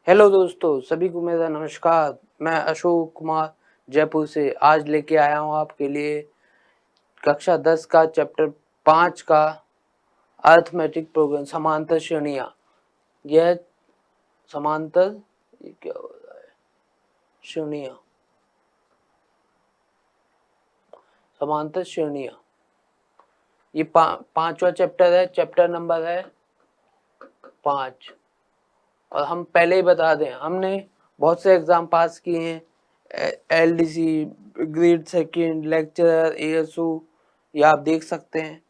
Hello दोस्तों, सभी को मेरा नमस्कार। मैं अशोक कुमार जयपुर से आज लेके आया हूँ आपके लिए कक्षा 10 का चैप्टर 5 का अर्थमेटिक प्रोग्राम समांतर श्रेणियाँ। यह समांतर ये क्या हो रहा है श्रेणियाँ समांतर श्रेणियाँ ये पांचवा चैप्टर है। चैप्टर नंबर है 5। और हम पहले ही बता दें, हमने बहुत से एग्जाम पास किए हैं, LDC, grade second, lecturer, ASU, ये आप देख सकते हैं।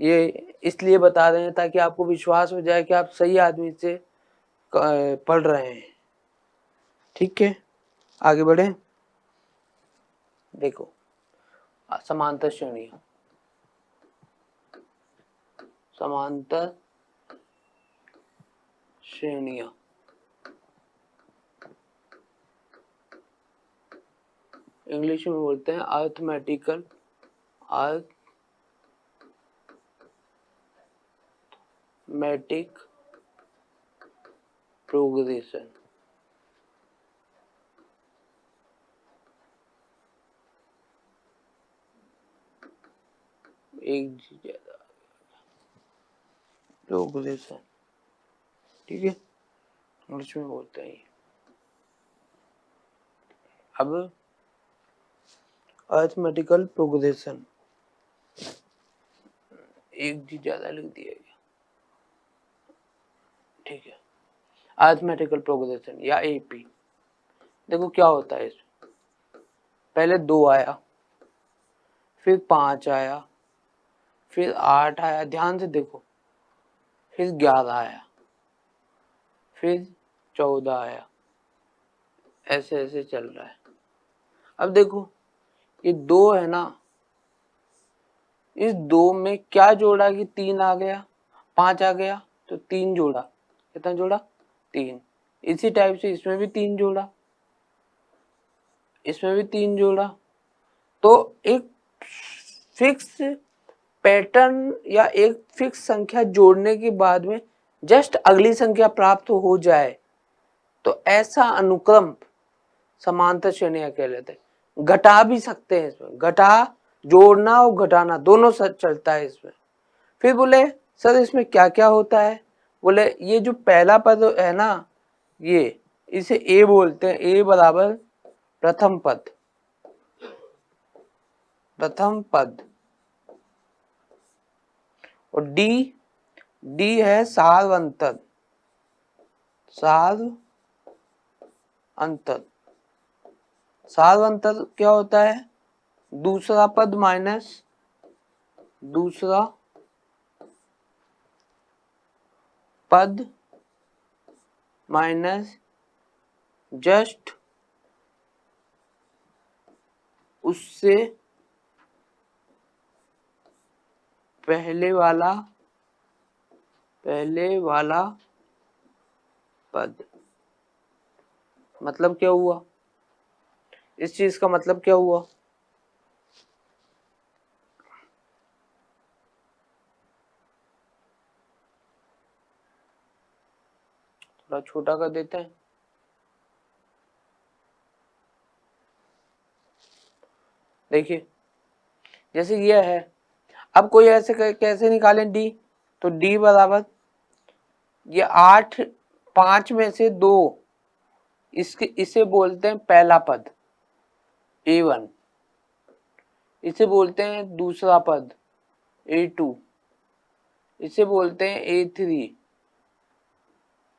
ये इसलिए बता रहे हैं ताकि आपको विश्वास हो जाए कि आप सही आदमी से पढ़ रहे हैं। ठीक है, आगे बढ़े। देखो, समांतर श्रेणियां। समांतर श्रेणियां इंग्लिश में बोलते हैं अर्थमेटिकल प्रोग्रेशन। एक ज्यादा प्रोग्रेशन, ठीक है, इंग्लिश में बोलते हैं। अब अर्थमेटिकल प्रोग्रेशन, एक जी ज्यादा लिख दिया गया, ठीक है। अर्थमेटिकल प्रोग्रेशन या एपी। देखो क्या होता है इसमें, पहले 2 आया, फिर 5 आया, फिर 8 आया, ध्यान से देखो, फिर 11 आया, फिर 14 आया, ऐसे ऐसे चल रहा है। अब देखो ये 2 है ना, इस 2 में क्या जोड़ा कि 3 आ गया, 5 आ गया, तो 3 जोड़ा, कितना जोड़ा, 3। इसी टाइप से इसमें भी 3 जोड़ा, इसमें भी 3 जोड़ा। तो एक फिक्स पैटर्न या एक फिक्स संख्या जोड़ने के बाद में जस्ट अगली संख्या प्राप्त हो जाए तो ऐसा अनुक्रम समांतर श्रेणियां कहलाते हैं। घटा भी सकते हैं इसमें, घटा, जोड़ना और घटाना दोनों सच चलता है इसमें। फिर बोले सर इसमें क्या क्या होता है, बोले ये जो पहला पद है ना, ये इसे ए बोलते हैं, ए बराबर प्रथम पद, प्रथम पद। और डी है सार अंतर, सार अंतर। सार अंतर क्या होता है, दूसरा पद माइनस दूसरा पद माइनस जस्ट उससे पहले वाला पद। मतलब क्या हुआ, इस चीज का मतलब क्या हुआ, थोड़ा छोटा कर देते हैं। देखिए जैसे ये है, अब कोई ऐसे कैसे निकालें डी, तो डी बराबर ये 8, 5 में से 2, इसे बोलते हैं पहला पद A1, इसे बोलते हैं दूसरा पद A2, इसे बोलते हैं A3,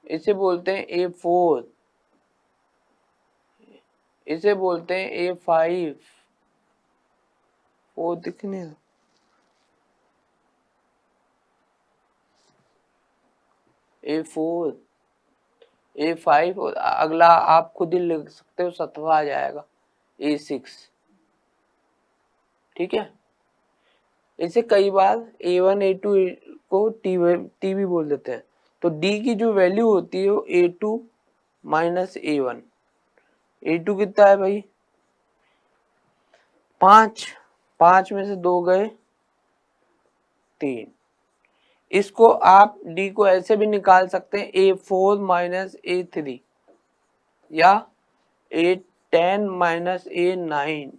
इसे बोलते हैं A4, इसे बोलते हैं A5, वो दिखने A4, A5 और अगला आप खुद ही लिख सकते हो, 7वां आ जाएगा A6, ठीक है। इसे कई बार A1 A2 को टी भी बोल देते हैं। तो D की जो वैल्यू होती है वो A2 माइनस A1। A2 कितना है भाई, 5, 5 में से 2 गए 3। इसको आप D को ऐसे भी निकाल सकते हैं A4 माइनस A3, या A10 माइनस A9।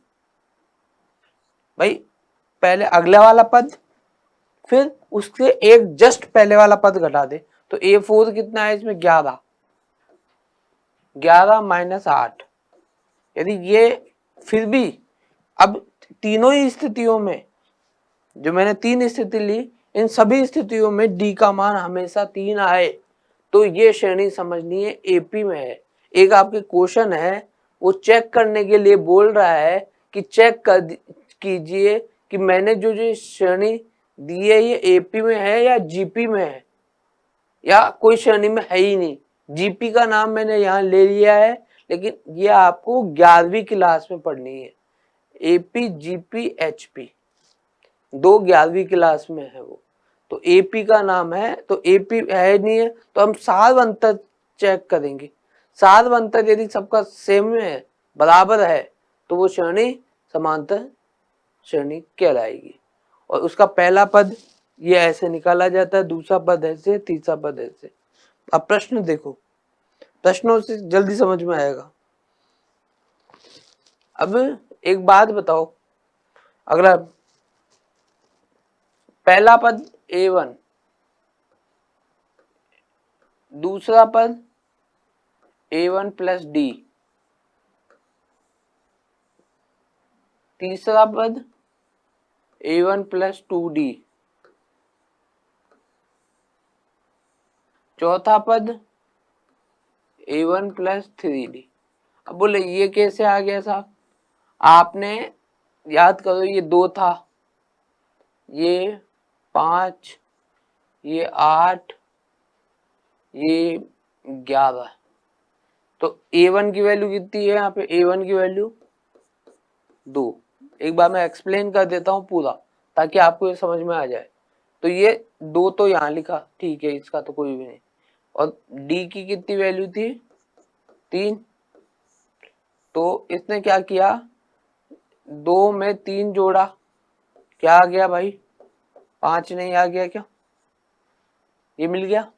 भाई पहले अगले वाला पद, फिर उसके एक जस्ट पहले वाला पद घटा दे, तो A4 कितना है इसमें 11, 11 माइनस 8। यदि ये फिर भी अब तीनों ही स्थितियों में, जो मैंने 3 स्थिति ली, इन सभी स्थितियों में डी का मान हमेशा 3 आए तो ये श्रेणी समझनी है एपी में है। एक आपके क्वेश्चन है वो चेक करने के लिए बोल रहा है कि चेक कर कीजिए कि मैंने जो जो श्रेणी दी है ये एपी में है या जीपी में है, या कोई श्रेणी में है ही नहीं। जीपी का नाम मैंने यहाँ ले लिया है, लेकिन ये आपको 11वीं क्लास में पढ़नी है। एपी जीपी एचपी दो 11वीं क्लास में है वो, तो एपी का नाम है, तो एपी है नहीं है तो हम सार अंतर चेक करेंगे। सार अंतर यदि सबका सेम है, बराबर है, तो वो श्रेणी समांतर श्रेणी कहलाएगी। और उसका पहला पद ये ऐसे निकाला जाता है, दूसरा पद ऐसे, तीसरा पद ऐसे। अब प्रश्न देखो, प्रश्नों से जल्दी समझ में आएगा। अब एक बात बताओ, अगला पहला पद A1, दूसरा पद A1 प्लस डी, तीसरा पद A1 प्लस 2D, चौथा पद A1 प्लस 3D। अब बोले ये कैसे आ गया साहब? आपने याद करो, ये 2 था, ये 5, ये 8, ये 11, तो A1 की वैल्यू कितनी है यहाँ पे? A1 की वैल्यू 2। एक बार मैं एक्सप्लेन कर देता हूँ पूरा, ताकि आपको ये समझ में आ जाए। तो ये 2 तो यहाँ लिखा, ठीक है, इसका तो कोई भी नहीं। और D की कितनी वैल्यू थी? 3। तो इसने क्या किया, 2 में 3 जोड़ा, क्या आ गया भाई? 5 नहीं आ गया क्या? ये मिल गया।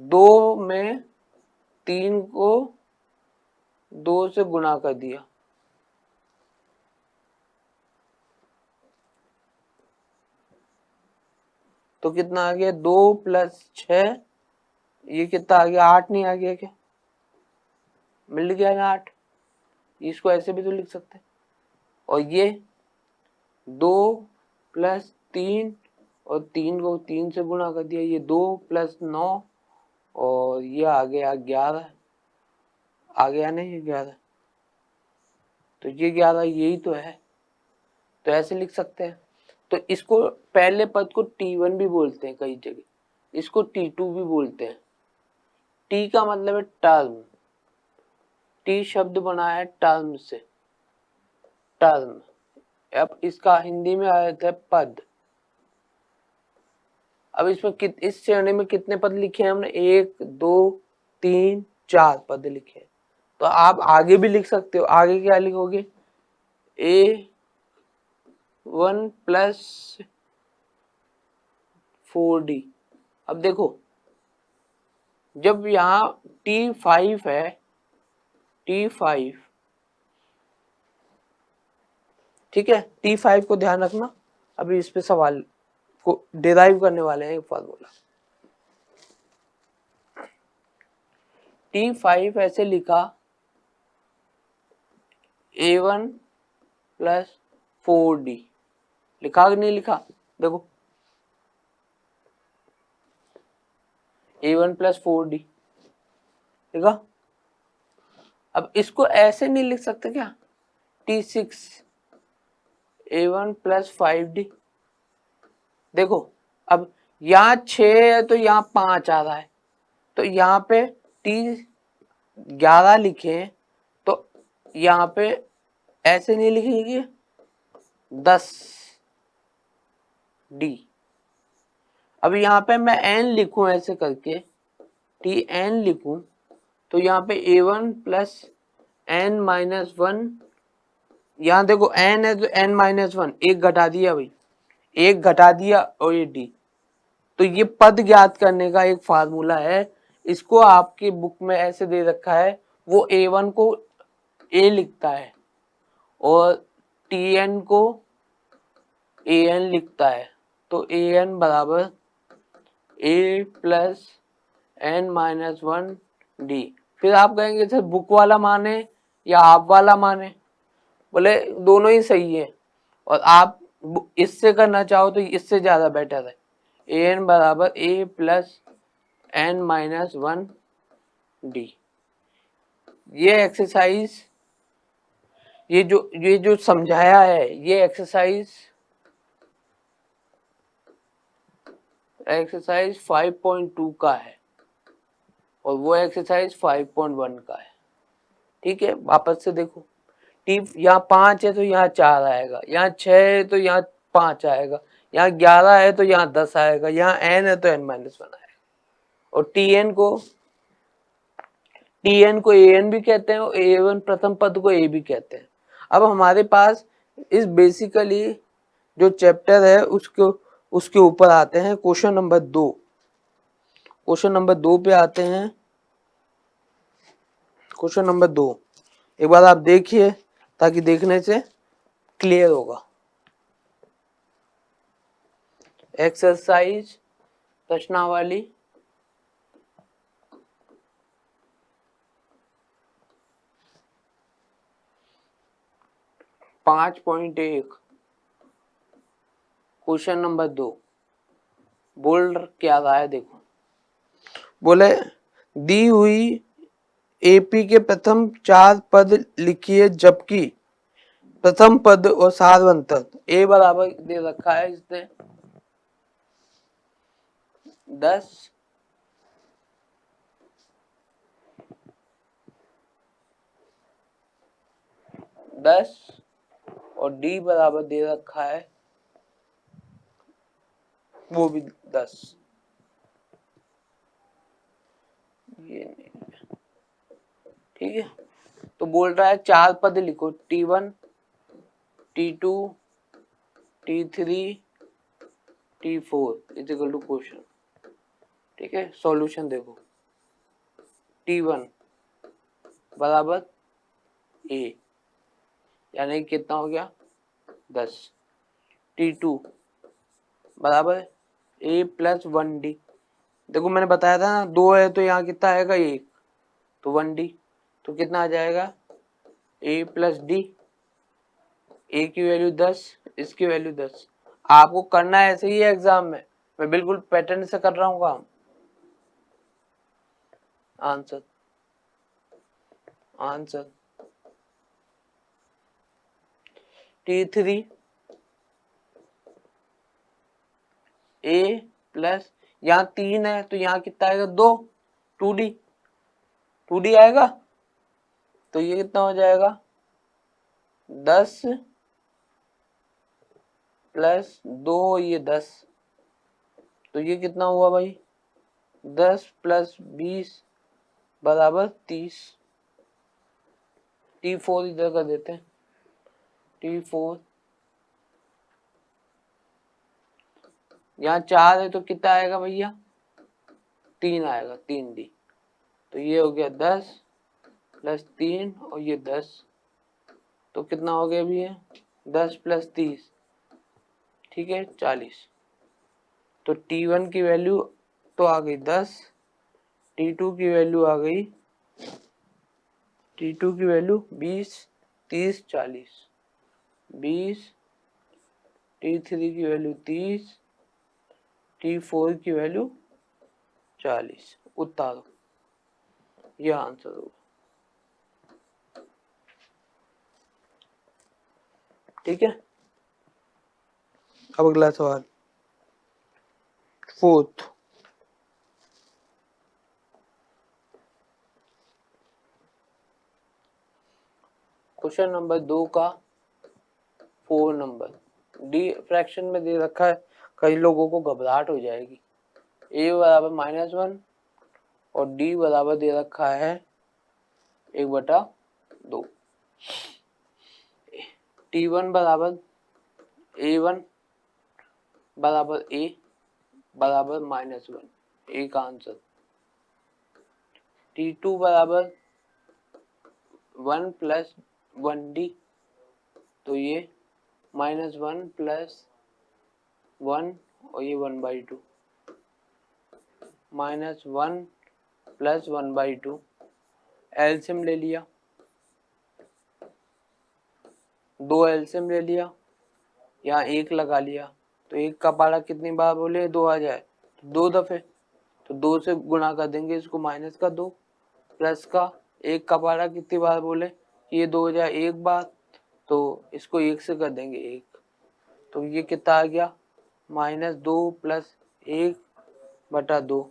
2 में 3 को 2 से गुणा कर दिया, तो कितना आ गया? 2 प्लस 6, ये कितना आ गया? 8 नहीं आ गया क्या? मिल गया ना 8। इसको ऐसे भी तो लिख सकते हैं। और ये 2 प्लस 3, और 3 को 3 से गुणा कर दिया, ये 2 प्लस 9, और ये आ गया 11, आ गया नहीं ये 11, तो ये 11 यही तो है, तो ऐसे लिख सकते हैं। तो इसको पहले पद को T1 भी बोलते हैं कई जगह, इसको T2 भी बोलते हैं। T का मतलब है टर्म, T शब्द बना है टर्म से, टर्म। अब इसका हिंदी में अर्थ है पद। अब इसमें इस श्रेणी में कितने पद लिखे हैं हमने? 1 2 3 4 पद लिखे हैं। तो आप आगे भी लिख सकते हो, आगे क्या लिखोगे? A1 plus 4D। अब देखो, जब यहाँ T5 है, T5, ठीक है, T5 को ध्यान रखना, अभी इस पे सवाल को डिराइव करने वाले हैं एक फॉर्मूला। T5 ऐसे लिखा, A1 प्लस 4D, लिखा कि नहीं लिखा? देखो, A1 प्लस 4D लिखा। अब इसको ऐसे नहीं लिख सकते क्या? T6 A1 plus 5D। देखो, अब यहाँ 6 है तो यहाँ 5 आ रहा है, तो यहाँ पे T11 लिखे, तो यहाँ पे ऐसे नहीं लिखेंगे 10D। अब यहाँ पे मैं n लिखूं ऐसे करके, Tn लिखूं, तो यहाँ पे A1 प्लस n माइनस 1, यहाँ देखो n है तो n माइनस 1, एक घटा दिया भाई, एक घटा दिया, और ये D। तो ये पद ज्ञात करने का एक फार्मूला है, इसको आपकी बुक में ऐसे दे रखा है, वो A1 को A लिखता है और Tn को An लिखता है, तो An बराबर A plus n minus 1D। फिर आप कहेंगे सर बुक वाला माने या आप वाला माने, बोले दोनों ही सही है, और आप इससे करना चाहो तो इससे ज़्यादा बेटर है। An बराबर A plus n minus 1D। ये एक्सरसाइज, ये जो समझाया है, ये एक्सरसाइज 5.2 का है और वो एक्सरसाइज 5.1 का है। ठीक है, वापस से देखो, टी यहाँ 5 है तो यहाँ 4 आएगा, यहाँ 6 है तो यहाँ 5 आएगा, यहाँ 11 है तो यहाँ 10 आएगा, यहाँ n है तो n-1 आएगा। और टीएन को एन भी कहते हैं और A1 प्रथम पद को ए भी कहते हैं। अब हमारे पास इस बेसिकली जो चैप्टर है उसके ऊपर आते हैं। क्वेश्चन नंबर 2, क्वेश्चन नंबर 2 पे आते हैं। क्वेश्चन नंबर 2 एक बार आप देखिए ताकि देखने से क्लियर होगा। एक्सरसाइज प्रश्नावली 5.1 क्वेश्चन नंबर 2 बोल क्या रहा है, देखो। बोले दी हुई एपी के प्रथम 4 पद लिखिए जबकि प्रथम पद और सार्वंतर ए बराबर दे रखा है इसने 10, और डी बराबर दे रखा है वो भी 10। ये नहीं, ठीक है। तो बोल रहा है 4 पद लिखो, T1, T2, T3, T4 equal to question. ठीक है, सॉल्यूशन देखो। T1 बराबर A, यानी कितना हो गया 10। T2 बराबर A प्लस 1D। देखो मैंने बताया था ना 2 है तो यहाँ कितना आएगा 1, तो 1D, तो कितना आ जाएगा A प्लस D। A की वैल्यू 10, इसकी वैल्यू 10। आपको करना ऐसे ही है एग्जाम में, मैं बिल्कुल पैटर्न से कर रहा हूँ काम। Answer answer T3 A plus, यहाँ 3 है तो यहाँ कितना आएगा 2, 2D आएगा, तो ये कितना हो जाएगा 10 प्लस 2, ये 10, तो ये कितना हुआ भाई 10 प्लस 20 बराबर 30। T4 इधर कर देते हैं, T4 यहाँ 4 है तो कितना आएगा भैया 3 आएगा, 3D, तो ये हो गया 10 प्लस 3 और ये 10, तो कितना हो गया भैया 10 प्लस 30, ठीक है 40। तो T1 की वैल्यू तो आ गई 10, T2 की वैल्यू आ गई, T2 की वैल्यू 20, 30, 40, 20, T3 की वैल्यू 30, T4 की वैल्यू 40। उतारो, यह आंसर होगा। ठीक है, अब अगला सवाल 4th। क्वेश्चन नंबर 2 का 4 नंबर डी फ्रैक्शन में दे रखा है, कई लोगों को घबराहट हो जाएगी। ए बराबर -1 और डी बराबर दे रखा है 1/2। T1 बराबर A1 बराबर A बराबर -1, ए का आंसर। T2 बराबर 1 प्लस 1d, तो ये -1 प्लस 1 और ये 1/2, -1 प्लस 1/2। एलसीएम ले लिया, 2 एलसीएम ले लिया, यहाँ 1 लगा लिया, तो 1 का पारा कितनी बार बोले 2 आ जाए, तो 2 दफे, तो 2 से गुणा कर देंगे इसको, माइनस का 2 प्लस का 1 का पारा कितनी बार बोले, ये 2 हो जाए 1 बार, तो इसको 1 से कर देंगे 1, तो ये कितना आ गया -2 प्लस 1/2,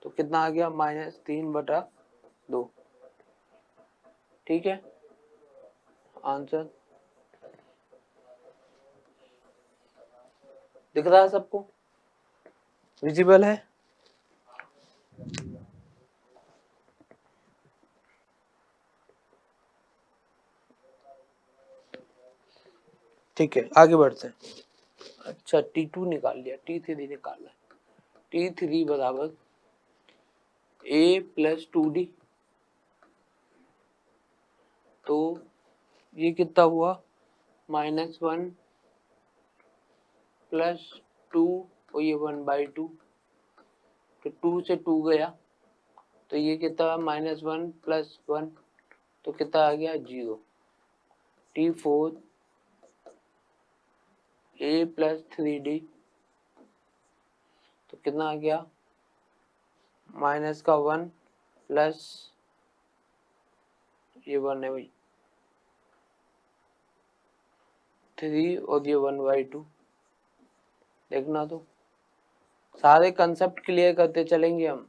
तो कितना आ गया -3/2। ठीक है, आंसर दिख रहा है सबको, विजिबल है। ठीक है, आगे बढ़ते हैं। अच्छा, T2 निकाल लिया, T3 निकालना है। T3 बराबर A प्लस 2D, तो ये कितना हुआ -1 प्लस 2 और ये 1/2, तो 2 से 2 गया, तो ये कितना -1 प्लस 1, तो कितना आ गया 0। T4 A प्लस 3D, तो कितना आ गया -1 प्लस ये 1 है भाई 3 और ये 1/2। देखना, तो सारे कंसेप्ट क्लियर करते चलेंगे हम।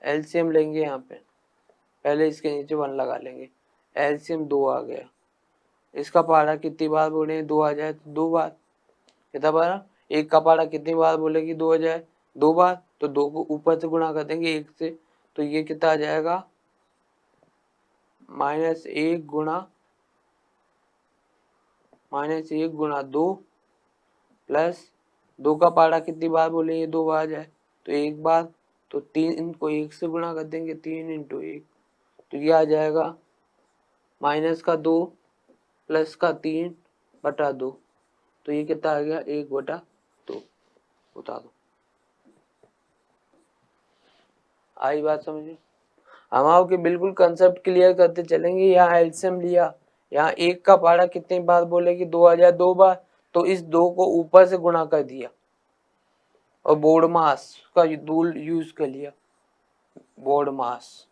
एलसीएम लेंगे, यहाँ पे पहले इसके नीचे 1 लगा लेंगे, एलसीएम 2 आ गया, इसका पारा कितनी बार बोले 2 आ जाए, तो 2 बार, कितना पारा 1 का पारा कितनी बार बोलेगी 2 आ जाए, 2 बार, तो 2 को ऊपर से गुणा कर देंगे 1 से, तो ये कितना आ जाएगा -1 गुणा 2 प्लस 2 का पारा कितनी बार बोले ये 2 बार आ जाए, तो 1 बार, तो 3 को 1 से गुणा कर देंगे, 3 × 1, तो ये आ जाएगा -2 प्लस का 3/2, तो ये कितना आ गया 1/2। बता दो, आई बात समझ में? हम आपके बिल्कुल कंसेप्ट क्लियर करते चलेंगे। यहाँ एलसीएम लिया, यहाँ 1 का पारा कितनी बार बोलेगी 2 आ जाए, 2 बार, तो इस 2 को ऊपर से गुणा कर दिया और बोर्ड मास का रूल यूज कर लिया, बोर्ड मास।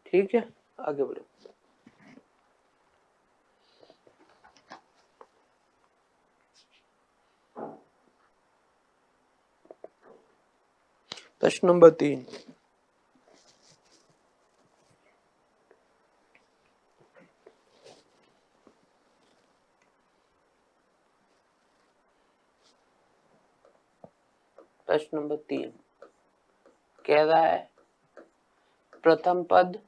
ठीक है, आगे बढ़ो। प्रश्न नंबर 3, प्रश्न नंबर 3 कह रहा है प्रथम पद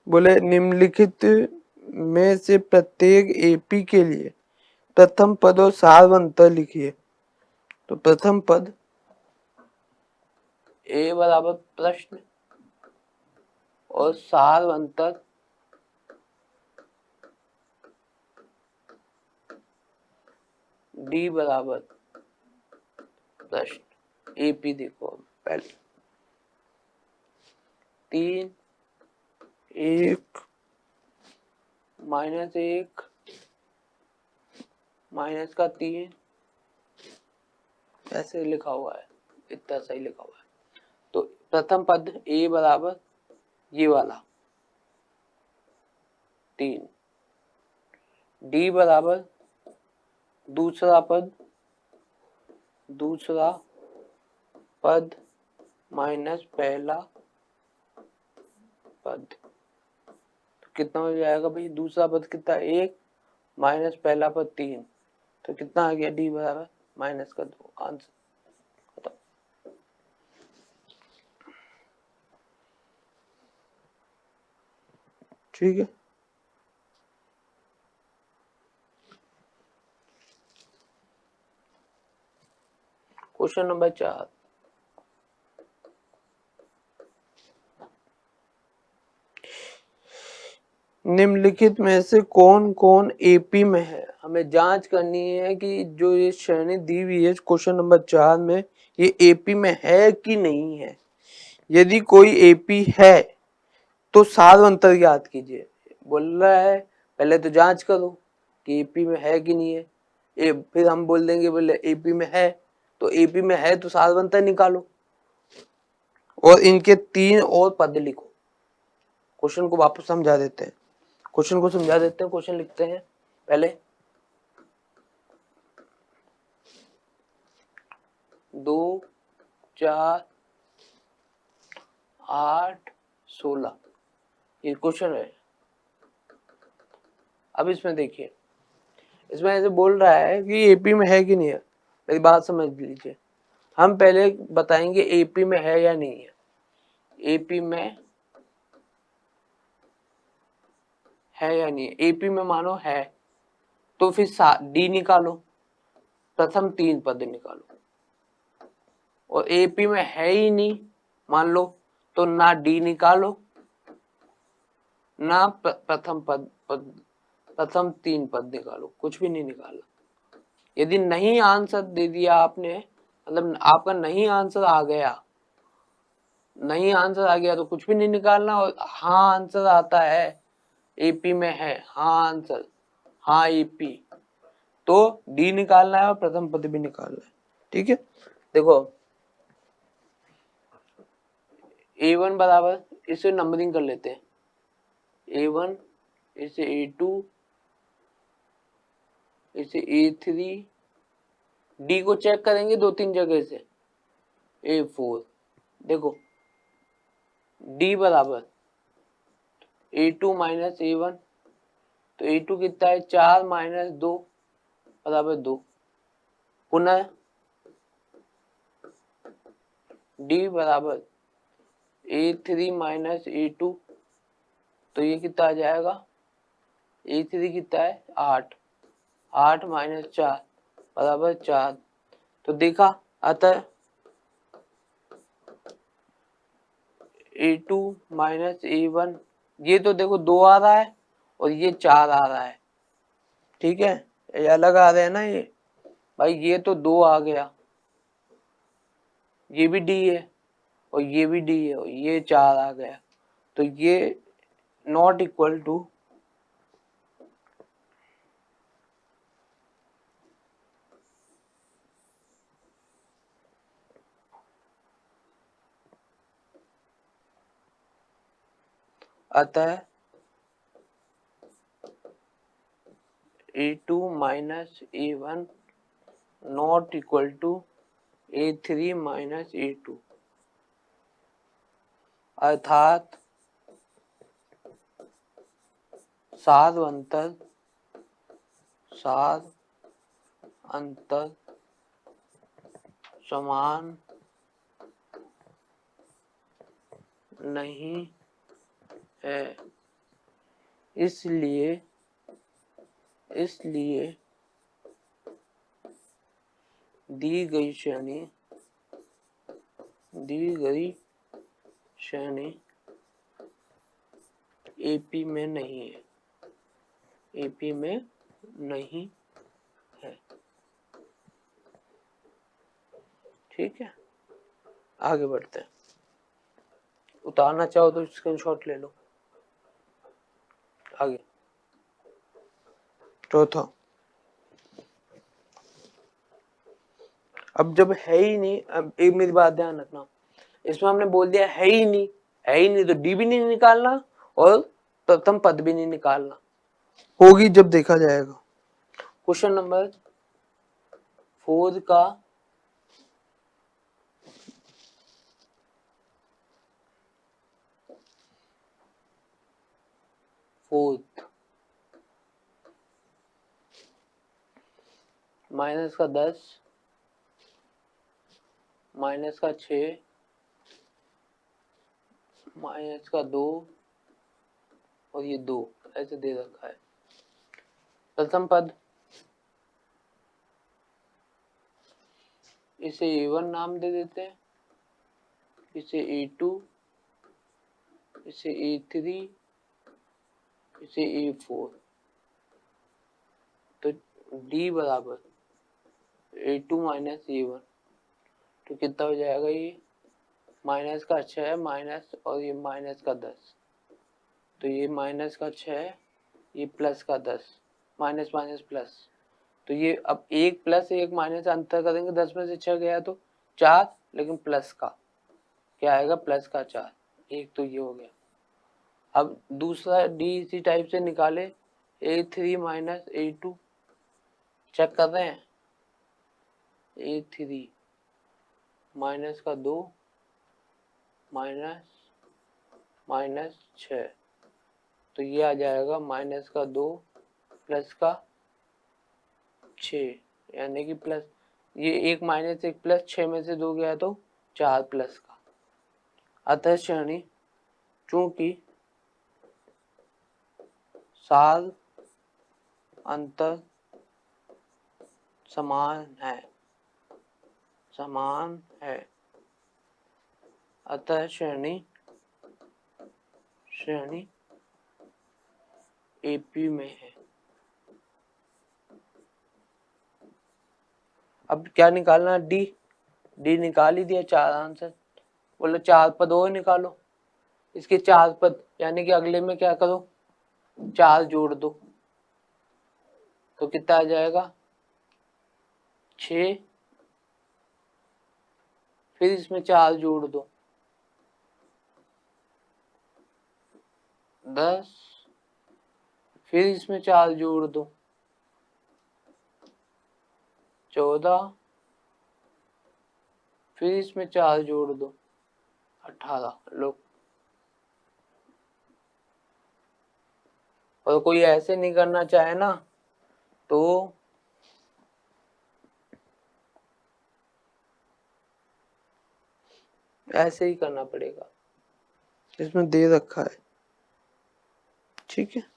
बोले निम्नलिखित में से प्रत्येक एपी के लिए प्रथम पद और सारवंतर लिखिए। तो प्रथम पद ए बराबर प्रश्न और सारवंतर डी बराबर प्रश्न। एपी देखो पहले 3 1 -1 माइनस का 3, ऐसे लिखा हुआ है, इतना सही लिखा हुआ है। तो प्रथम पद ए बराबर ये वाला 3, डी बराबर दूसरा पद माइनस पहला पद, तो कितना हो जाएगा भाई, दूसरा पद कितना 1 माइनस पहला पद 3, तो कितना आ गया डी बराबर -2। आंसर बताओ। ठीक है, क्वेश्चन नंबर 4, निम्नलिखित में से कौन कौन एपी में है। हमें जांच करनी है कि जो ये श्रेणी दी हुई है क्वेश्चन नंबर 4 में, ये एपी में है कि नहीं है। यदि कोई एपी है तो सार्वंतर ज्ञात कीजिए। बोल रहा है पहले तो जांच करो कि एपी में है कि नहीं है, फिर हम बोल देंगे बोले एपी में है, तो एपी में है तो सार्वंतर निकालो और इनके 3 और पद लिखो। क्वेश्चन को वापस समझा देते हैं, क्वेश्चन लिखते हैं पहले। 2, 4, 8, 16 ये क्वेश्चन है। अब इसमें देखिए, इसमें ऐसे बोल रहा है कि एपी में है कि नहीं है। मेरी बात समझ लीजिए, हम पहले बताएंगे एपी में है या नहीं है। एपी में है या नहीं है, एपी में मानो है तो फिर डी निकालो, प्रथम 3 पद निकालो। और एपी में है ही नहीं मान लो तो ना डी निकालो ना प्रथम 3 पद निकालो, कुछ भी नहीं निकाला। यदि नहीं आंसर दे दिया आपने, मतलब आपका नहीं आंसर आ गया, तो कुछ भी नहीं निकालना। और हाँ आंसर आता है, एपी में है, हाँ आंसर, हाँ एपी, तो डी निकालना है और प्रथम पद भी निकालना है। ठीक है, देखो A1 बराबर, इसे नंबरिंग कर लेते हैं, A1 इसे A2 इसे A3, डी को चेक करेंगे 2-3 जगह से, A4। देखो डी बराबर A2 माइनस A1, तो A2 कितना है 4 माइनस 2 बराबर 2। पुनः डी बराबर A3 माइनस A2, तो ये कितना आ जाएगा, A3 कितना है 8, 8 माइनस 4 बराबर 4। तो देखा अतः A2 माइनस A1, ये तो देखो 2 आ रहा है और ये 4 आ रहा है। ठीक है, ये अलग आ रहे हैं ना, ये भाई ये तो 2 आ गया, ये भी डी है और ये भी डी है और ये 4 आ गया, तो ये नॉट इक्वल टू अतः A2 minus A1 not equal to A3 minus A2, अर्थात साध अंतर समान नहीं है। इसलिए दी गई श्रेणी एपी में नहीं है, एपी में नहीं है। ठीक है, आगे बढ़ते हैं। उतारना चाहो तो स्क्रीनशॉट ले लो। आगे चौथा, अब जब है ही नहीं, अब एक मेरी बात ध्यान रखना, इसमें हमने बोल दिया है ही नहीं तो डी भी नहीं निकालना और प्रथम पद भी नहीं निकालना, होगी जब देखा जाएगा। क्वेश्चन नंबर 4 का फोर्थ, माइनस का 10 माइनस का 6 माइनस का 2 और ये 2 ऐसे दे रखा है। प्रथम पद इसे A1 नाम दे देते हैं, इसे A2, इसे A3, इसे A4। तो D बराबर A2 माइनस A1, तो कितना हो जाएगा? ये माइनस का 6 माइनस और ये माइनस का 10, तो ये माइनस का 6, ये प्लस का 10, माइनस माइनस प्लस। तो ये अब 1 प्लस 1 माइनस अंतर करेंगे, 10 में से 6 गया तो 4, लेकिन प्लस का क्या आएगा? प्लस का 4। एक तो ये हो गया। अब दूसरा डी इसी टाइप से निकाले, A3 माइनस A2, चेक कर रहे हैं, A3 माइनस का 2 माइनस माइनस 6, तो ये आ जाएगा माइनस का 2 प्लस का 6, यानी कि प्लस ये 1 माइनस 1 प्लस 6 में से 2 गया तो 4 प्लस का। अतः श्रेणी चूंकि साल अंतर समान है, अतः श्रेणी AP में है। अब क्या निकालना? डी निकाल ही दिया, 4 आंसर। बोलो 4 पद और निकालो, इसके 4 पद, यानी कि अगले में क्या करो? 4 जोड़ दो, तो कितना आ जाएगा? 6, फिर इसमें 4 जोड़ दो, 10, फिर इसमें 4 जोड़ दो, 14, फिर इसमें 4 जोड़ दो, 18। लो, और कोई ऐसे नहीं करना चाहे ना तो ऐसे ही करना पड़ेगा, इसमें दे रखा है, ठीक है।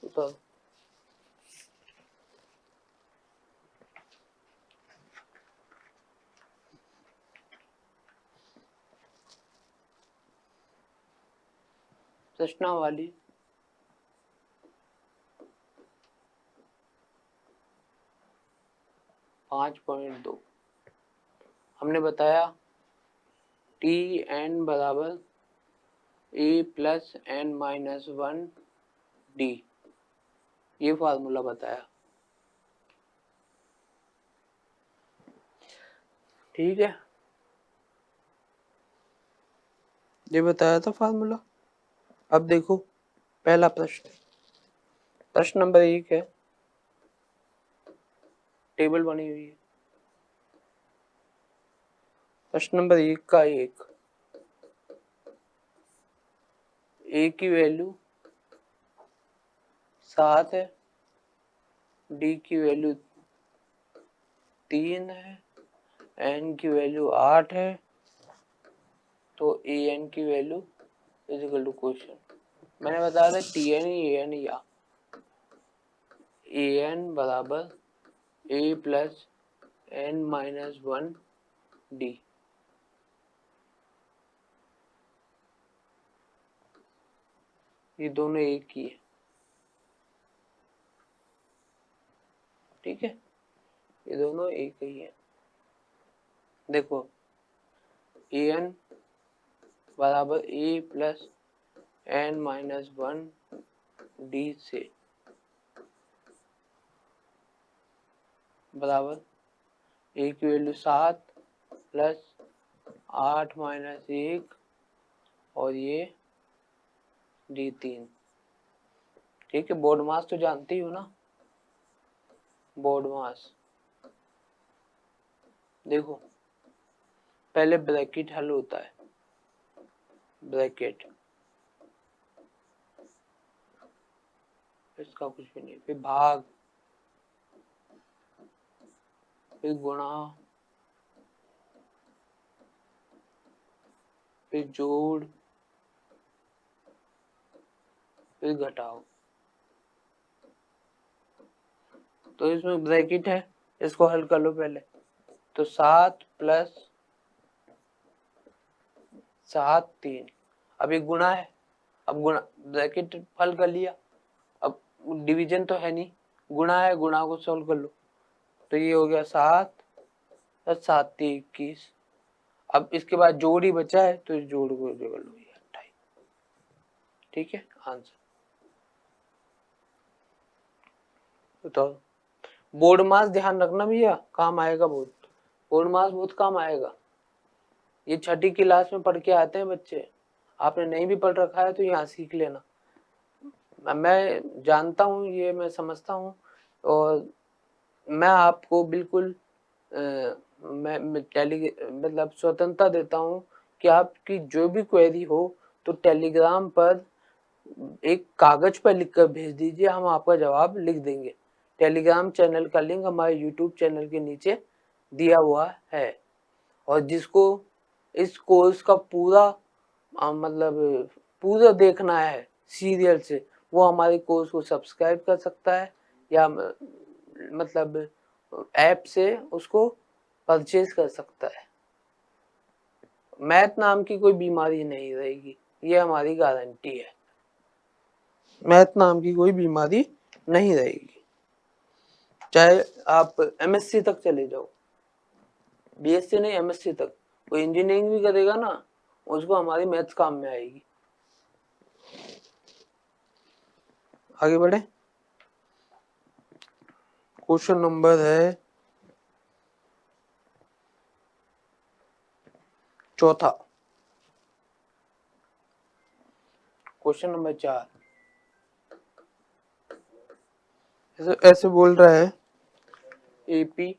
तो प्रश्नावली 5.2 हमने बताया Tn बराबर A plus n minus 1 D, ये फार्मूला बताया, ठीक है, ये बताया था फार्मूला। अब देखो पहला प्रश्न नंबर 1 है, टेबल बनी हुई है। प्रश्न नंबर 1 का 1, A की वैल्यू 7 है, D की वैल्यू 3 है, N की वैल्यू 8 है, तो AN की value is equal to question. मैंने बताया था TN AN या AN बराबर A plus n minus 1 D। ये दोनों एक ही है, ठीक है, ये दोनों एक ही है। देखो AN बराबर A plus n minus 1 D से बराबर A की वैल्यू 7 प्लस 8 माइनस 1 और ये D3, ठीक है। बोर्ड मास तो जानती हो ना, बोर्ड मास। देखो पहले ब्रैकेट हल होता है, ब्रैकेट, इसका कुछ भी नहीं, फिर भाग, फिर गुणा, फिर जोड़, फिर घटाओ, तो इसमें ब्रैकेट है, इसको हल कर लो पहले। तो 7 प्लस 7 3, अब एक गुणा है, अब गुणा ब्रैकेट हल कर लिया, अब डिवीजन तो है नहीं, गुणा है, गुणा को सॉल्व कर लो। तो ये हो गया 7 प्लस 7 21। अब इसके बाद जोड़ ही बचा है, तो इस जोड़ को जोड़ लो, 28। ठीक है, आंसर। बताओ, बोर्ड मास ध्यान रखना भैया, काम आएगा बहुत, बोर्ड मास बहुत काम आएगा। ये छठी क्लास में पढ़ के आते हैं बच्चे, आपने नहीं भी पढ़ रखा है तो यहाँ सीख लेना। मैं जानता हूँ, ये मैं समझता हूँ, और मैं आपको बिल्कुल मैं मतलब स्वतंत्रता देता हूँ कि आपकी जो भी क्वेरी हो तो टेलीग्राम पर एक कागज पर लिखकर भेज दीजिए, हम आपका जवाब लिख देंगे। टेलीग्राम चैनल का लिंक हमारे यूट्यूब चैनल के नीचे दिया हुआ है। और जिसको इस कोर्स का पूरा मतलब पूरा देखना है सीरियल से, वो हमारे कोर्स को सब्सक्राइब कर सकता है, या मतलब ऐप से उसको परचेज कर सकता है। मैथ नाम की कोई बीमारी नहीं रहेगी, ये हमारी गारंटी है। मैथ नाम की कोई बीमारी नहीं रहेगी, चाहे आप एमएससी तक चले जाओ, बीएससी नहीं एमएससी तक, कोई इंजीनियरिंग भी करेगा ना, उसको हमारी मैथ्स काम में आएगी। आगे बढ़े, क्वेश्चन नंबर है चौथा, क्वेश्चन नंबर 4। ऐसे बोल रहा है, एपी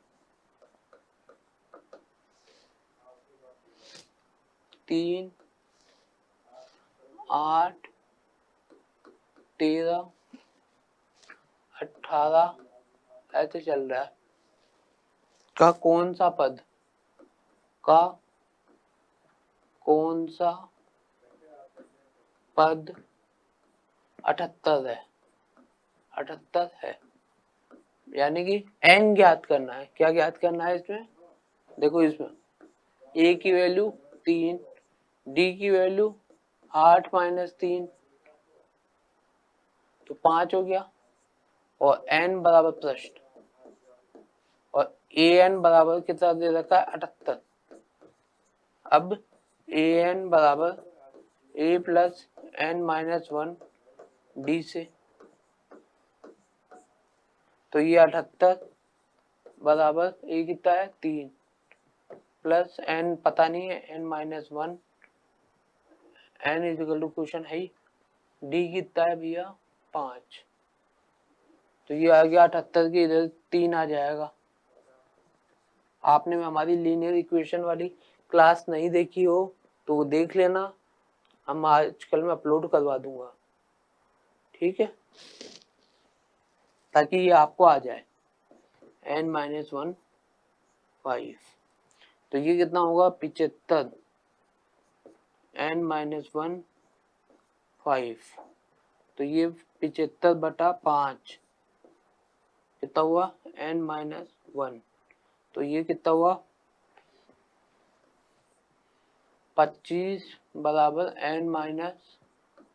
3 8 13 18 ऐसे चल रहा है, का कौन सा पद, का कौन सा पद 78 है, 78 है, यानी कि n ज्ञात करना है। क्या ज्ञात करना है इसमें, देखो इसमें a की वैल्यू 3, d की वैल्यू 8 माइनस 3 तो 5 हो गया, और n बराबर प्रश्न, और an बराबर कितना दे रखा है 78। अब an बराबर a plus n minus 1 d से, तो ये 78 बराबर a कितना है 3 प्लस n पता नहीं है n minus 1, n is equal to question है, d कितना है भैया 5, तो ये आ गया 78 के इधर 3 आ जाएगा। आपने हमारी लीनियर इक्वेशन वाली क्लास नहीं देखी हो तो वो देख लेना, हम आजकल में अपलोड करवा दूंगा, ठीक है, ताकि ये आपको आ जाए। n माइनस 1 5, तो ये कितना होगा 75, n माइनस 1 5, तो ये 75 बटा 5 कितना हुआ n माइनस 1, तो ये कितना हुआ 25 बराबर n माइनस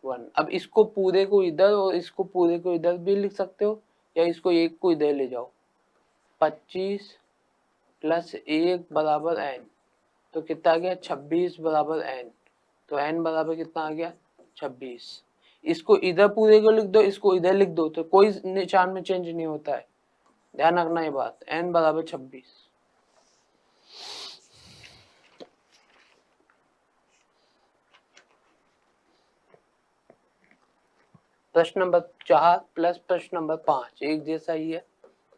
1। अब इसको पूरे को इधर और इसको पूरे को इधर भी लिख सकते हो, या इसको एक को इधर ले जाओ, 25 प्लस 1 बराबर n, तो कितना आ गया 26 बराबर n, तो n बराबर कितना आ गया 26। इसको इधर पूरे को लिख दो, इसको इधर लिख दो, तो कोई निशान में चेंज नहीं होता है, ध्यान रखना ये बात, n बराबर 26। प्रश्न नंबर 4 प्लस प्रश्न नंबर 5 एक जैसा ही है,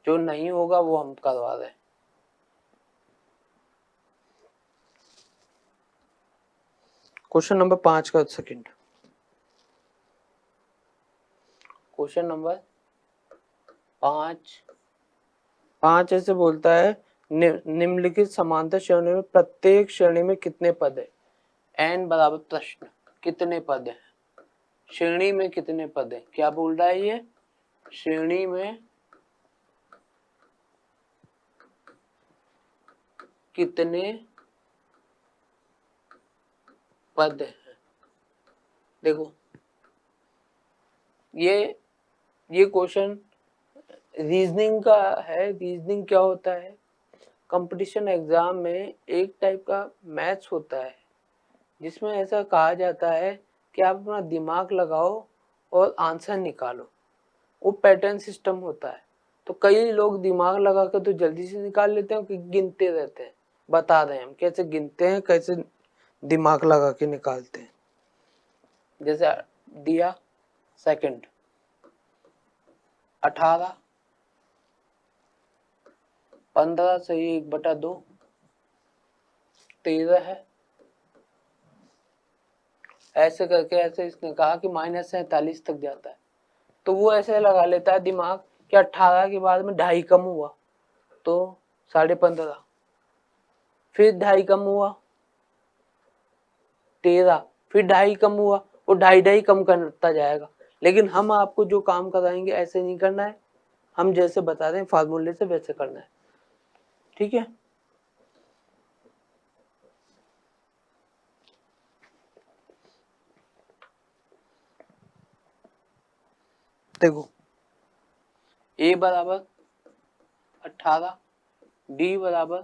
जो नहीं होगा वो हम करवा रहे हैं। क्वेश्चन नंबर 5 का सेकंड, क्वेश्चन नंबर 5 ऐसे बोलता है, निम्नलिखित समांतर श्रेणी में प्रत्येक श्रेणी में कितने पद है, n बराबर प्रश्न कितने पद है, श्रेणी में कितने पद है, क्या बोल रहा है ये, श्रेणी में कितने पद हैं। देखो ये क्वेश्चन रीजनिंग का है। रीजनिंग क्या होता है, कंपटीशन एग्जाम में एक टाइप का मैथ्स होता है जिसमें ऐसा कहा जाता है कि आप अपना दिमाग लगाओ और आंसर निकालो। वो पैटर्न सिस्टम होता है। तो कई लोग दिमाग लगा कर तो जल्दी से निकाल लेते हैं कि गिनते रहते हैं। बता रहे हैं हम कैसे गिनते हैं, कैसे दिमाग लगा के निकालते हैं। जैसे दिया सेकंड 18, 15 से 1/2 13 है। ऐसे करके ऐसे इसने कहा कि -47 तक जाता है। तो वो ऐसे लगा लेता है दिमाग कि 18 के बाद में 2.5 कम हुआ तो 15.5, फिर 2.5 कम हुआ 13, फिर 2.5 कम हुआ, वो 2.5 कम करता जाएगा। लेकिन हम आपको जो काम कराएंगे ऐसे नहीं करना है, हम जैसे बता रहे हैं फार्मूले से वैसे करना है। ठीक है, देखो a बराबर 18, d बराबर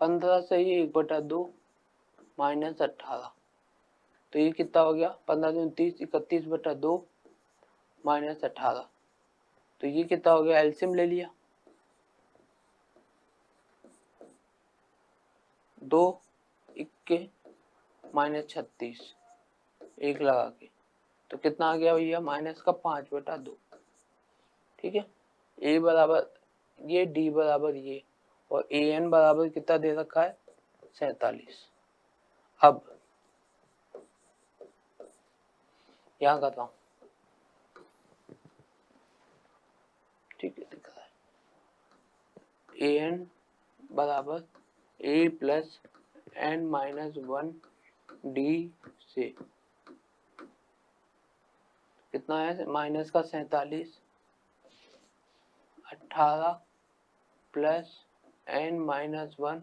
15 से 1/2 -18। तो ये कितना हो गया, 15 दूनी 30, 31/2 -18। तो ये कितना हो गया, एलसीएम ले लिया, 2 इक्के -36 एक लगा के, तो कितना आ गया भैया, -5/2। ठीक है, a बराबर ये, d बराबर ये, और an बराबर कितना दे रखा है, 47। अब यहाँ करता हूँ, ठीक है, दिख रहा है an बराबर a प्लस n-1 d से कितना है, माइनस का 47, 18 प्लस n-1,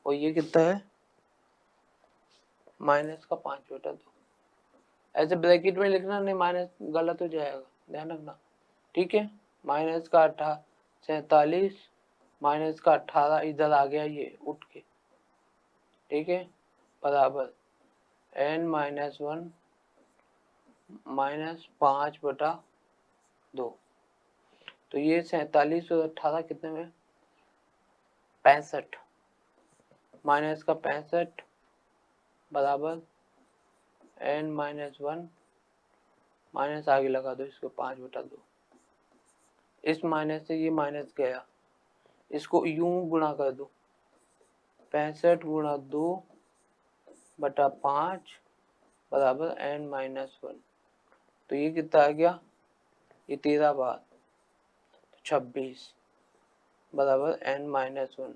और ये कितना है, -5/2। ऐसे ब्रैकेट में लिखना नहीं, माइनस गलत हो जाएगा, ध्यान रखना। ठीक है, -47 -18 इधर आ गया ये उठ के। ठीक है, बराबर n-1 -5/2। तो ये 47 और 18 कितने में, 65, माइनस का 65 बराबर n-1 माइनस आगे लगा दो इसको 5/2। इस माइनस से ये माइनस गया, इसको यूं गुणा कर दो, 65 गुणा 2/5 बराबर n-1। तो ये कितना आ गया, ये 13 बार, 26 बराबर n-1।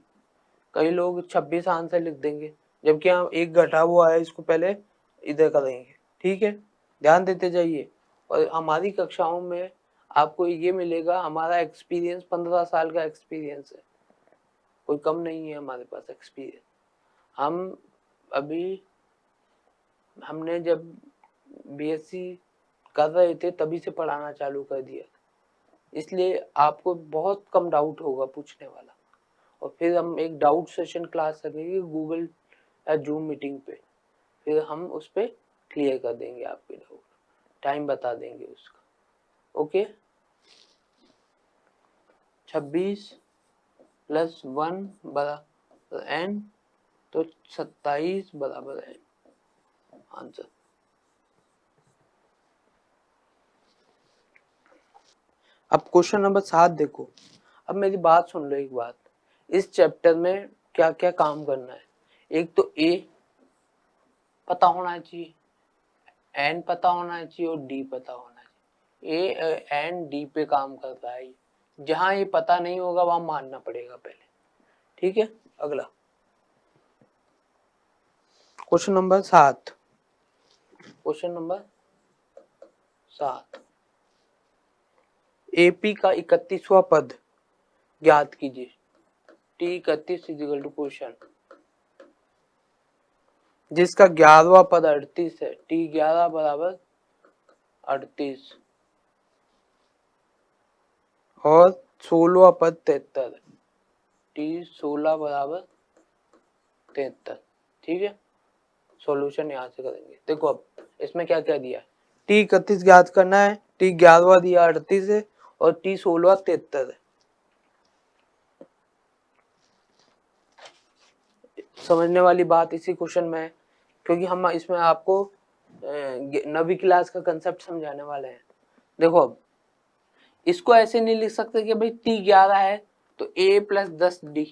कई लोग 26 आंसर लिख देंगे, जबकि हम एक घटा हुआ है इसको पहले इधर करेंगे। ठीक है, ध्यान देते जाइए। और हमारी कक्षाओं में आपको ये मिलेगा, हमारा एक्सपीरियंस 15 साल का एक्सपीरियंस है, कोई कम नहीं है हमारे पास एक्सपीरियंस। हम अभी हमने जब बीएससी कर रहे थे तभी से पढ़ाना चालू कर दिया, इसलिए आपको बहुत कम डाउट होगा पूछने वाला। और फिर हम एक डाउट सेशन क्लास रखेंगे गूगल या जूम मीटिंग पे, फिर हम उस पर क्लियर कर देंगे आपके डाउट, टाइम बता देंगे उसका। ओके, 26 + 1 बराबर n, तो 27 बराबर n आंसर। अब क्वेश्चन नंबर 7 देखो। अब मेरी बात सुन लो एक बात, इस चैप्टर में क्या क्या काम करना है। एक तो ए पता होना चाहिए, एन पता होना चाहिए और डी पता होना चाहिए। ए एन डी पे काम करता है, जहां ये पता नहीं होगा वहां मानना पड़ेगा पहले। ठीक है, अगला question number 7। Question number 7, AP का 31वां पद ज्ञात कीजिए। T31 इजिकल टू क्वेश्चन, जिसका 11वां पद 38 है, T11 बराबर 38 और 16वां पद 73, T16 बराबर 73। ठीक है, सॉल्यूशन यहां से करेंगे। देखो अब इसमें क्या क्या दिया है, T31 ज्ञात करना है, T11 दिया 38 है और T16 73 है। समझने वाली बात इसी क्वेश्चन में है, क्योंकि हम इसमें आपको 9वीं क्लास का कंसेप्ट समझाने वाले हैं। देखो अब इसको ऐसे नहीं लिख सकते कि भाई T11 है तो A प्लस 10D,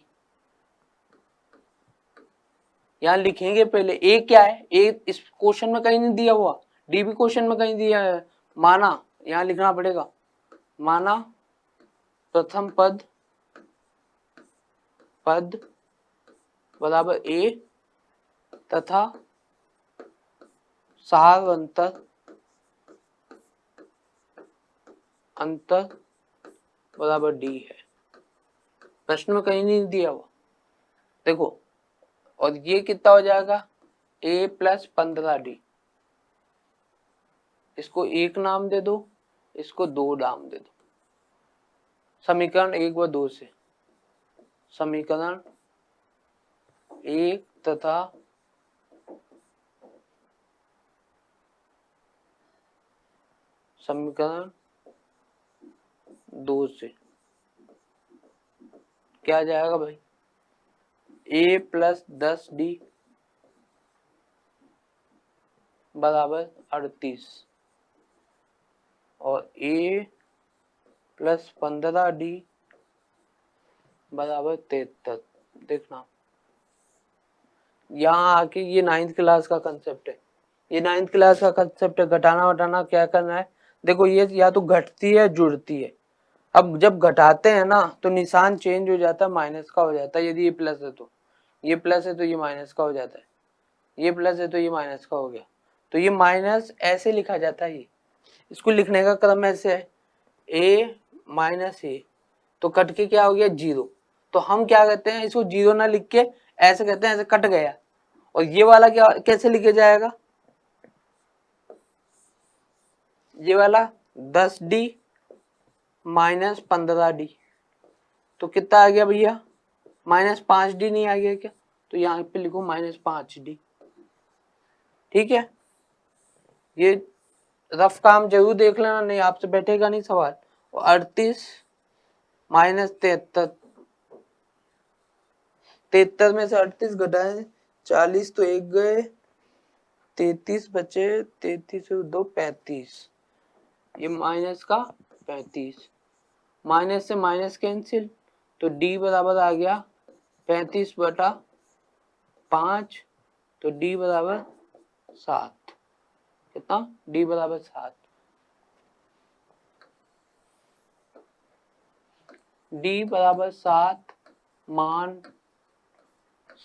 यहाँ लिखेंगे पहले A क्या है, A इस क्वेश्चन में कहीं नहीं दिया हुआ, D भी क्वेश्चन में कहीं दिया है, माना यहाँ लिखना पड़ेगा, माना प्रथम पद बराबर A तथा सारवंतर अंतर बराबर D है। प्रश्न में कहीं नहीं दिया हुआ। देखो और ये कितना हो जाएगा, A प्लस 15D, इसको 1 नाम दे दो, इसको 2 नाम दे दो। समीकरण 1 व 2 से, समीकरण 1 तथा समीकरण 2 से क्या जाएगा भाई, A प्लस 10D बराबर 38 और A प्लस 15D बराबर 73। देखना यहाँ आके ये 9th क्लास का कंसेप्ट है, ये 9th क्लास का कंसेप्ट है। घटाना वटाना क्या करना है, देखो ये या तो घटती है जुड़ती है। अब जब घटाते हैं ना तो निशान चेंज हो जाता है, माइनस का हो जाता है। यदि ये प्लस है तो ये प्लस है, तो ये माइनस का हो जाता है, ये प्लस है तो ये माइनस का हो गया। तो ये माइनस ऐसे लिखा जाता है, इसको लिखने का क्रम ऐसे है, A माइनस A, तो कट के क्या हो गया 0। तो हम क्या कहते हैं, इसको 0 ना लिख के ऐसे कहते हैं, ऐसे कट गया। और ये वाला क्या कैसे लिखे जाएगा, ये वाला 10D माइनस 15D, तो कितना आ गया भैया, माइनस 5D नहीं आ गया क्या, तो यहाँ पे लिखो माइनस 5D। ठीक है, ये रफ काम जरूर देख लेना, नहीं आपसे बैठेगा नहीं सवाल। 38 माइनस 73, 73 में से 38 घटाए 40 तो 1 गए, 33 बचे, 33 से 2 35, ये माइनस का 35, माइनस से माइनस कैंसिल, तो D बराबर आ गया 35 बटा 5, तो D बराबर 7। कितना, D बराबर 7। D बराबर 7 मान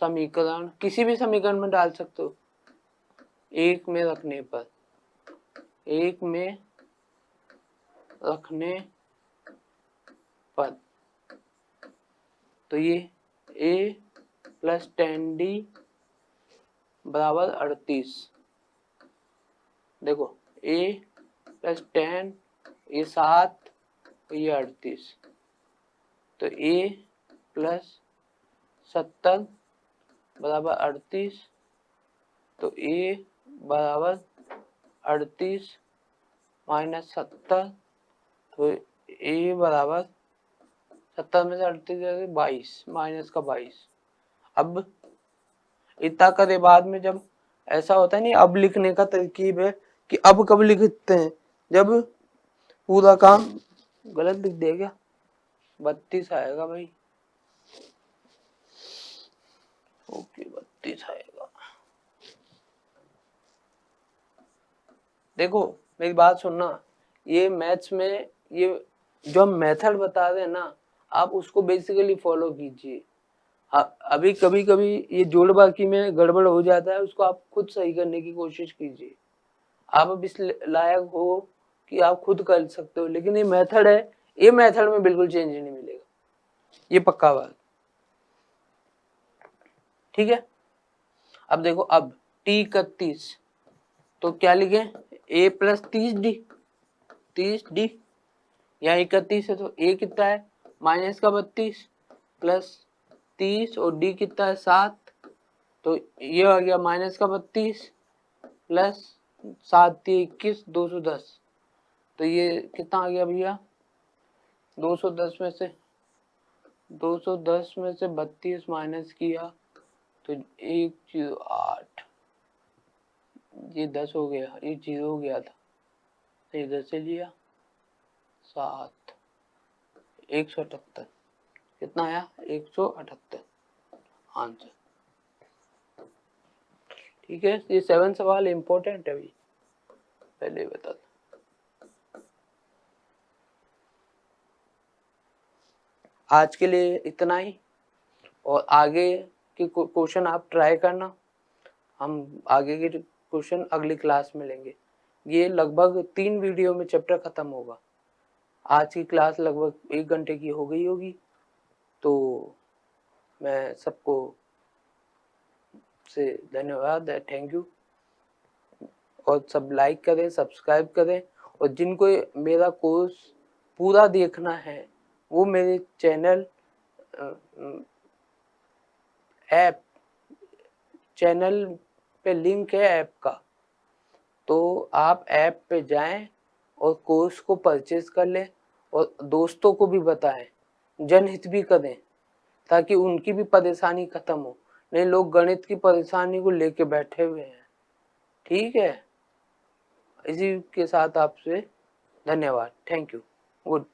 समीकरण किसी भी समीकरण में डाल सकते हो, 1 में रखने पर, 1 में रखने पर, तो ये A प्लस 10D बराबर 38। देखो A प्लस 10, ये 7, ये 38, तो A प्लस 70 बराबर 38, तो A बराबर 38 माइनस 70, तो A बराबर 70 में से 38 22, माइनस का 22। अब इतना करे बाद में जब ऐसा होता है नहीं, अब लिखने का तरकीब है कि अब कब लिखते हैं, जब पूरा काम गलत लिख दे क्या, 32 आएगा भाई, ओके 32 आएगा। देखो मेरी बात सुनना, ये मैथ्स में ये जो हम मेथड बता रहे हैं ना, आप उसको बेसिकली फॉलो कीजिए। अभी कभी कभी ये जोड़ बाकी में गड़बड़ हो जाता है, उसको आप खुद सही करने की कोशिश कीजिए। आप अब इस लायक हो कि आप खुद कर सकते हो, लेकिन ये मेथड है, ये मेथड में बिल्कुल चेंज नहीं मिलेगा, ये पक्का बात। ठीक है। अब देखो, अब टी 31, तो क्या लिखे, a प्लस 30d, 30d, यहाँ 31 है तो a कितना है माइनस का 32 प्लस 30 और d कितना है 7, तो ये आ गया माइनस का 32 प्लस 7 21 210, तो ये कितना आ गया भैया 210 में से 32 माइनस किया तो 108, ये 10 हो गया, ये 0 हो गया था तो इधर से लिया 7, 178, कितना आया 178 आंसर। ठीक है, ये 7 सवाल इंपॉर्टेंट है अभी, पहले ही बता दो। आज के लिए इतना ही, और आगे के क्वेश्चन आप ट्राई करना, हम आगे के क्वेश्चन अगली क्लास में लेंगे। ये लगभग 3 वीडियो में चैप्टर खत्म होगा। आज की क्लास लगभग 1 घंटे की हो गई होगी, तो मैं सबको से धन्यवाद है, थैंक यू। और सब लाइक करें, सब्सक्राइब करें, और जिनको मेरा कोर्स पूरा देखना है वो मेरे चैनल ऐप चैनल पे लिंक है ऐप का, तो आप ऐप पे जाएं और कोर्स को परचेज कर लें और दोस्तों को भी बताएं, जनहित भी करें ताकि उनकी भी परेशानी खत्म हो। नहीं, लोग गणित की परेशानी को लेके बैठे हुए हैं। ठीक है, इसी के साथ आपसे धन्यवाद, थैंक यू, गुड।